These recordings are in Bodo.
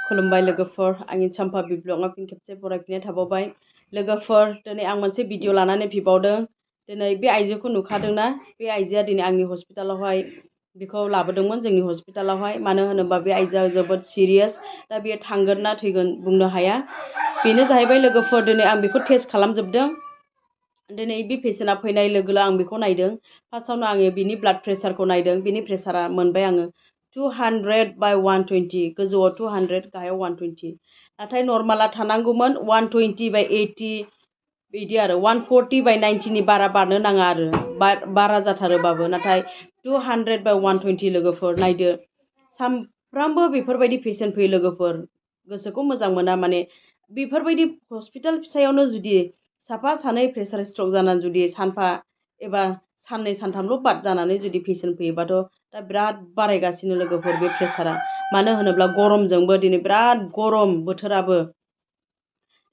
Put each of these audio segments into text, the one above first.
खुलुमबाय लोगोफोर आंनि चम्पा बिब्लगाव फिन खेबसे बरायफिननाय थाबावबाय लोगोफोर दिनै आं मोनसे भिडिअ लानानै फैबावदों दिनै बे आइजोखौ नुखादोंना बे आइजोआ दिनै आंनि हस्पिटालावहाय बेखौ लाबोदोंमोन जोंनि हस्पिटालावहाय मानो होनोबा बे आइजोआ जोबोद सिरियास दा बेयो थांगोन ना थैगोन बुंनो हाया बेनो जाहैबाय लोगोफोर दिनै आं बेखौ टेस्ट खालामजोबदों दिनै बे पेसेन्टआ फैनाय लोगो आं बेखौ नायदों फार्स्टआवनो आङो बिनि ब्लाड प्रेसारखौ नायदों बिनि प्रेसारा मोनबाय आङो 200/120 गोजौआव 200 गाहायाव 120 नाथाय नर्माला थानांगौमोन 120/80 बिदि आरो 140/90 नि बारा बारनो नाङा आरो बारा जाथारोबाबो नाथाय 200/120 लोगोफोर नायदो सामफ्रामबो बेफोरबायदि पेसेन्ट फैयो लोगोफोर गोसोखौ मोजां मोना माने बेफोरबायदि हस्पिटाल फिसायावनो जुदि साफा सानै प्रेसार स्ट्रक जानानै जुदि सानफा एबा साननै सानथामल' बाद जानानै जुदि पेसेन्ट फैयोबाथ' दा बिराद बारायगासिनो लोगोफोर बे प्रेसारा मानो होनोब्ला गरमजोंबो दिनै बिराद गरम बोथोराबो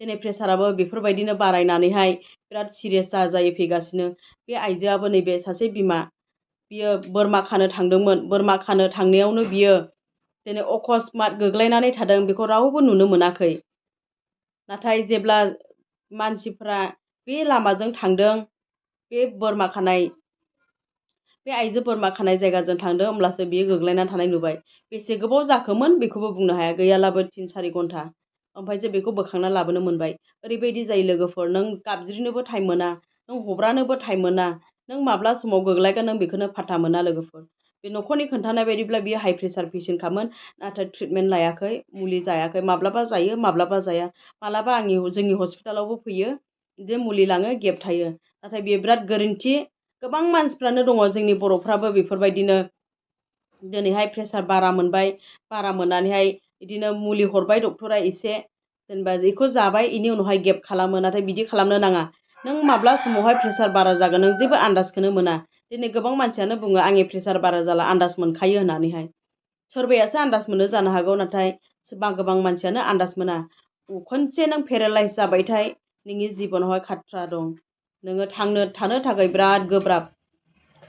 दिनै प्रेसाराबो बेफोरबायदिनो बारायनानैहाय बिराद सिरियास जायै फैगासिनो बे आइजोआबो नैबे सासे बिमा बियो बोरमा खानो थांदोंमोन बोरमा खानो थांनायावनो बियो दिनै अकस्मात गोग्लैनानै थादों बेखौ रावबो नुनो मोनाखै नाथाय जेब्ला मानसिफ्रा बे लामाजों थांदों बे बोरमा खानाय बे आइजो बोरमा खानाय जायगाजों थांदों होमब्लासो बियो गोग्लैनानै थानाय नुबाय बेसे गोबाव जाखोमोन बेखौबो बुंनो हाया गैयालाबो 3-4 घन्टा ओमफ्रायसो बेखौ बोखांना लाबोनो मोनबाय ओरैबायदि जायो लोगोफोर नों गाबज्रिनोबो टाइम मोना नों हब्रानोबो टाइम मोना नों माब्ला समाव गोग्लैगोन नों बेखौनो फात्ता मोना लोगोफोर बे न'खरनि खोन्थानाय बायदिब्ला बियो हाइ प्रेसार पेसेन्टखामोन नाथाय ट्रिटमेन्ट लायाखै मुलि जायाखै माब्लाबा जायो माब्लाबा जाया माब्लाबा जोंनि हस्पिटालावबो फैयो बिदिनो मुलि लाङो गेप थायो नाथाय बेयो बिराद गोरोन्थि गोबां मानसिफ्रानो दङ जोंनि बर'फ्राबो बेफोरबायदिनो दिनैहाय प्रेसार बारा मोनबाय बारा मोननानैहाय बिदिनो मुलि हरबाय डक्टरा एसे जेनेबा बेखौ जाबाय बेनि उनावहाय गेप खालामो नाथाय बिदि खालामनो नाङा नों माब्ला समावहाय प्रेसार बारा जागोन नों जेबो आन्दाजखौनो मोना दिनै गोबां मानसियानो बुङो आंनि प्रेसार बारा जाला आन्दाज मोनखायो होननानैहाय सोरबायासो आन्दाज मोनो जानो हागौ नाथाय गोबां मानसियानो आन्दाज मोना खनसे नों पेरालाइस जाबायथाय नोंनि जिबनावहाय खाथ्रा दं नोङो थानो थाखाय बिराद गोब्राब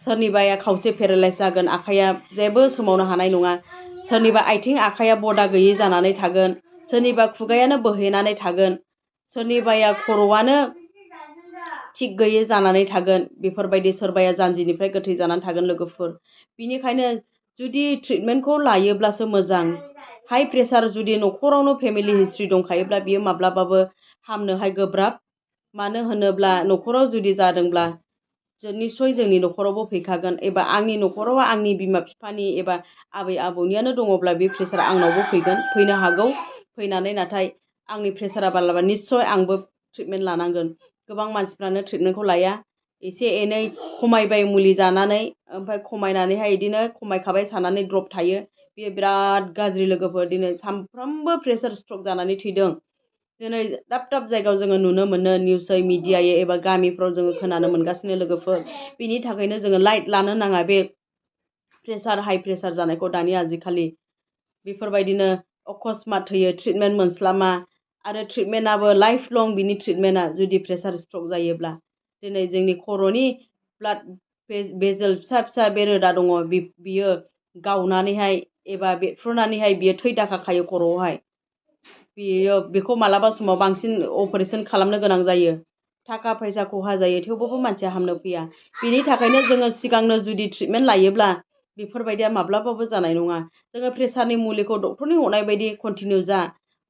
सोरनिबाया खावसे पेरालाइस जागोन आखाइया जेबो सोमावनो हानाय नङा सोरनिबा आथिं आखाइया बदा गैयै जानानै थागोन सोरनिबा खुगायानो बोहेनानै थागोन सोरनिबाया खर'आनो थिग गैयै जानानै थागोन बेफोरबायदि सोरबाया जानजिनिफ्राय गोथै जानानै थागोन लोगोफोर बिनिखायनो जुदि ट्रिटमेन्टखौ लायोब्लासो मोजां हाइ प्रेसार जुदि न'खरावनो फेमिलि हिस्ट्रि दंखायोब्ला बियो माब्लाबाबो हामनोहाय गोब्राब मानो होनोब्ला न'खराव जुदि जादोंब्ला निस्सय जोंनि न'खरावबो फैखागोन एबा आंनि न'खराव आंनि बिमा बिफानि एबा आबै आबौनियानो दङब्ला बे प्रेसारा आंनावबो फैनो हागौ फैनानै नाथाय आंनि प्रेसारा बाराबा निस्सय आंबो ट्रिटमेन्ट लानांगोन गोबां मानसिफ्रानो ट्रिटमेन्टखौ लाया एसे एनै खमायबाय मुलि जानानै ओमफ्राय खमायनानैहाय बिदिनो खमायखाबाय सानानै द्रप थायो बेयो बिराद गाज्रि लोगोफोर दिनै सानफ्रोमबो प्रेसार स्ट्रक जानानै थैदों दिनै दाब दाब जायगायाव जोङो नुनो मोनो निउस मिडियायै एबा गामिफ्राव जोङो खोनानो मोनगासिनो लोगोफोर बिनि थाखायनो जोङो लाइट लानो नाङा बे प्रेसार हाइ प्रेसार जानायखौ दानि आजिखालि बेफोरबायदिनो अकस्मात थैयो ट्रिटमेन्ट मोनस्लामा आरो ट्रिटमेन्टआबो लाइफ लं बिनि ट्रिटमेन्टआ जुदि प्रेसार स्ट्रक जायोब्ला दिनै जोंनि खर'नि ब्लाड बेजेल फिसा फिसा बे रोदा दङ बियो गावनानैहाय एबा बेरफ्रुनानैहाय बियो थै दाखा खायो खर'आवहाय बेखौ मालाबा समाव बांसिन अपारेसन खालामनो गोनां जायो थाखा फैसा खहा जायो थेवबाबो मानसिया हामनो फैया बिनि थाखायनो जोङो सिगांनो जुदि ट्रिटमेन्ट लायोब्ला बेफोरबायदिया माब्लाबाबो जानाय नङा जोङो प्रेसारनि मुलिखौ डक्टरनि हरनाय बायदि कन्टिनिउ जा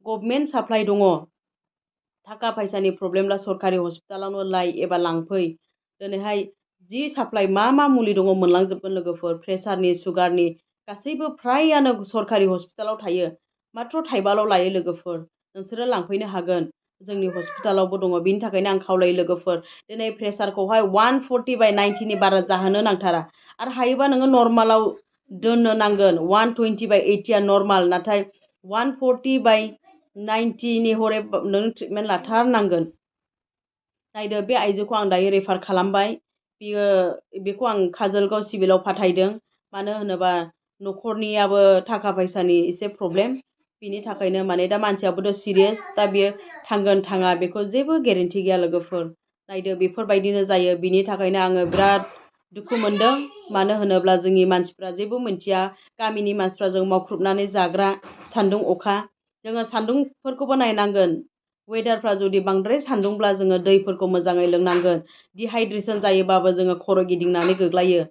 गभमेन्ट साप्लाइ दङ थाखा फैसानि प्रब्लेमब्ला सरकारि हस्पिटालावनो लाय एबा लांफै दिनैहाय जि साप्लाइ मा मुलि दङ मोनलांजोबगोन लोगोफोर प्रेसारनि सुगारनि गासैबो फ्रायानो सरकारि हस्पिटालाव थायो माथ्र' थाइबाल' लायो लोगोफोर नोंसोरो लांफैनो हागोन जोंनि हस्पिटालावबो दङ बिनि थाखायनो आं खावलायो लोगोफोर दिनै प्रेसारखौहाय 140/90 नि बारा जाहोनो नांथारा आरो हायोबा नोङो नर्मालाव दोननो नांगोन 120/80 नर्माल नाथाय 140/90 नि हरै नों ट्रिटमेन्ट लाथारनांगोन नायदो बे आइजोखौ आं दायो रेफार खालामबाय बेखौ आं काजलगाव सिभिलाव फाथायदों मानो होनोबा न'खरनियाबो थाखा फैसानि एसे प्रब्लेम बिनि थाखायनो माने दा मानसियाबोथ' सिरियास दा बियो थांगोन थाङा बेखौ जेबो गेरेन्टि गैया लोगोफोर नायदो बेफोरबायदिनो जायो बिनि थाखायनो आङो बिराद दुखु मोनदों मानो होनोब्ला जोंनि मानसिफ्रा जेबो मिथिया गामिनि मानसिफ्रा जों मावख्रुबनानै जाग्रा सान्दुं अखा जोङो सान्दुंफोरखौबो नायनांगोन। वेदारफ्रा जुदि बांद्राय सान्दुंब्ला जोङो दैफोरखौ मोजाङै लोंनांगोन। डिहाइड्रेसन जायोबाबो जोङो खर' गिदिंनानै गोग्लायो।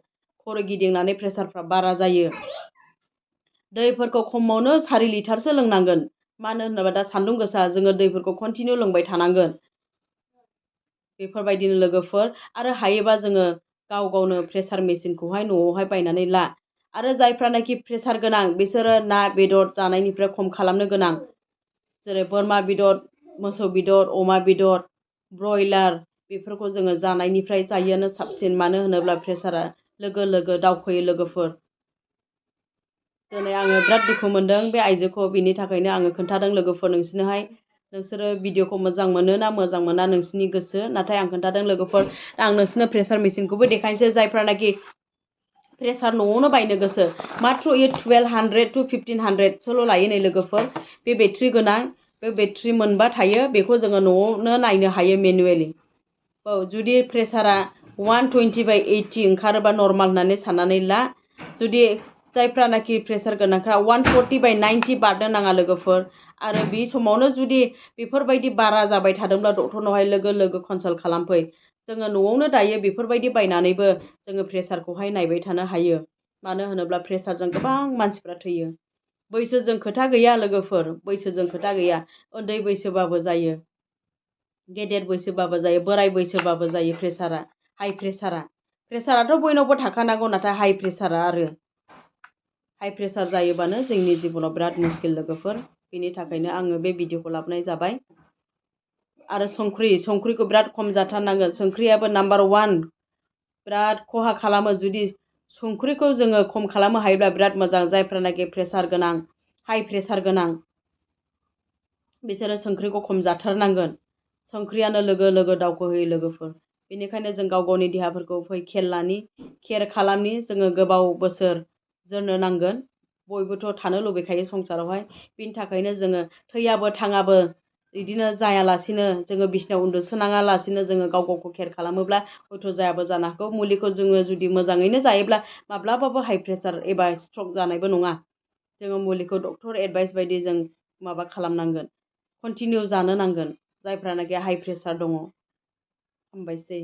खर' गिदिंनानै प्रेसारफ्रा बारा जायो। दैफोरखौ खमावनो 4 लिटारसो लोंनांगोन। मानो होनोबा दा सान्दुं गोसा जोङो दैफोरखौ कन्टिनिउ लोंबाय थानांगोन। बेफोरबायदिनो लोगोफोर आरो हायोबा जोङो गाव गावनो प्रेसार मेसिनखौहाय न'आवहाय बायनानै ला। आरो जायफ्रानाखि प्रेसार गोनां बिसोरो ना बेदर जानायनिफ्राय खम खालामनो गोनां। जेरै बोरमा बेदर, मोसौ बेदर, अमा बेदर, ब्रयलार बेफोरखौ जोङो जानायनिफ्राय जायैआनो साबसिन। मानो होनोब्ला प्रेसारा लोगो लोगो दावखोयो लोगोफोर। दिनै आङो बिराद दुखु मोनदों बे आइजोखौ, बिनि थाखायनो आङो खोन्थादों लोगोफोर नोंसोरनोहाय। नोंसोरो भिडिअखौ मोजां मोनो ना मोजां मोना नोंसिनि गोसो, नाथाय आं खोन्थादों लोगोफोर। आं नोंसोरनो प्रेसार मेसिनखौबो देखायनोसै। जायफ्रानाखि प्रेसार न'आवनो बायनो गोसो, माथ्र' 1200 to 1500 लायो नै लोगोफोर। बे बेट्रि गोनां, बे बेट्रि मोनबा थायो, बेखौ जोङो न'आवनो नायनो हायो मेनुवेलि। औ, जुदि प्रेसारा 120/80 ओंखारोबा नर्माल होननानै साननानै ला। जुदि जायफ्रानाखि प्रेसार गोनांफ्रा 140/90 बारनो नाङा लोगोफोर। आरो बे समावनो जुदि बेफोरबायदि बारा जाबाय थादोंब्ला डक्टरनावहाय लोगो लोगो कनसाल्ट खालामफै। जोङो न'आवनो दायो बेफोरबायदि बायनानैबो जोङो प्रेसारखौहाय नायबाय थानो हायो। मानो होनोब्ला प्रेसारजों गोबां मानसिफ्रा थैयो। बैसोजों खोथा गैया लोगोफोर, बैसोजों खोथा गैया। उन्दै बैसोबाबो जायो, गेदेर बैसोबाबो जायो, बोराय बैसोबाबो जायो प्रेसारा, हाइ प्रेसारा। प्रेसाराथ' बयनावबो थाखानांगौ, नाथाय हाइ प्रेसारा आरो हाइ प्रेसार जायोबानो जोंनि जिबनाव बिराद मुस्किल लोगोफोर। बेनि थाखायनो आङो बे भिडिअखौ लाबोनाय जाबाय। आरो संख्रिखौ बिराद खम जाथारनांगोन। संख्रियाबो नाम्बार 1 बिराद खहा खालामो। जुदि संख्रिखौ जोङो खम खालामनो हायोब्ला बिराद मोजां। जायफ्रानाखि प्रेसार गोनां, हाइ प्रेसार गोनां, बिसोरो संख्रिखौ खम जाथारनांगोन। संख्रियानो लोगो लोगो दावखोहोयो लोगोफोर। बेनिखायनो जों गाव गावनि देहाफोरखौ केयार खालामनि। जोङो गोबाव बोसोर जोरनो नांगोन। बयबोथ' थानो लुबैखायो संसारावहाय। बिनि थाखायनो जोङो थैयाबो थाङाबो बिदिनो जायालासिनो जोङो बिसिनायाव उन्दुसोनाङालासिनो जोङो गाव गावखौ केयार खालामोब्ला हयथ' जायाबो जानो हागौ। मुलिखौ जोङो जुदि मोजाङैनो जायोब्ला माब्लाबाबो हाइ प्रेसार एबा स्ट्रक जानायबो नङा। जोङो मुलिखौ डक्टर एडभाइस बायदि जों माबा खालामनांगोन, कन्टिनिउ जानो नांगोन। जायफ्रानाखि हाइ प्रेसार दङ। हामबायसै।